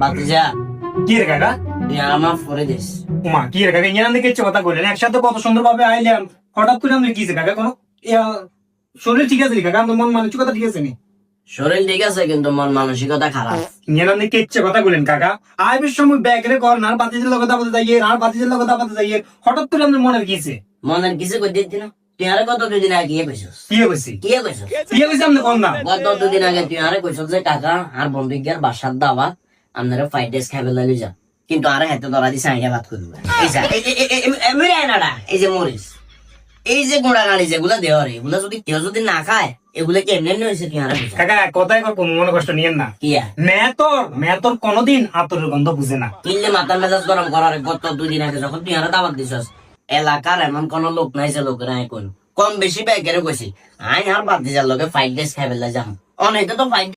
বাতিজা কি রে কাকা? তুই আমার ফরে দিস। মা কি রে কাকা, এখান থেকে কথা বললেন একসাথে কত সুন্দর ভাবে আইলাম, হঠাৎ করে আমি কিছে কাকা? কোনো শরীর ঠিক আছে নি কাকা? আমার মন মানসিকতা ঠিক আছে নি? শরীর ঠিক আছে কিন্তু মন মানসিকতা খারাপ। এখান থেকে কথা বললেন কাকা? আইবের সময় ব্যাগরে কর না, বাতিজের লগে দাবাতে যাইয়ে, আর বাতিজের লগে দাবাতে যাইয়ে, হঠাৎ করে আপনার মনের কিছে? মনের কিছু কই দিতি না? তুই আরে কত দুদিন আগে কি কইছস? কি হয়েছে? কি কইছস? কি হয়েছে আপনি কোন না? গত দুদিন আগে তুই আরে কইছস যে কাকা আর বন্ধুকের বাসার দাওয়াত আপনারা ফ্রাইড রাইস খাইবে লাগি যা, কিন্তু আরে হাতে ধরা দিছে আইয়া ভাত করবে। এই যা এমনি আয়নাডা, এই যে মরিস, এই যে গোড়া গাড়ি যেগুলা দেওয়া রে, এগুলা যদি কেউ যদি না খায় এগুলা কি এমনি এমনি হয়েছে? তুই আরে কইছস কাকা কথায় কোনো মনে কষ্ট নিয়েন না। কিয়া মেতর কোনোদিন আতরের গন্ধ বুঝে না। কিনলে মাথার মেজাজ গরম করার গত 2 দিন আগে যখন তুই আরে দাওয়াত দিছস, এলাকার এমন কোন লোক নাই যে লোকেরা এখন কম বেশি ব্যাগেরও কইছি আই আর বাদ দিজার লগে ফ্রাইড রাইস খাইবে যাম অনেকে তো ফ্রাইড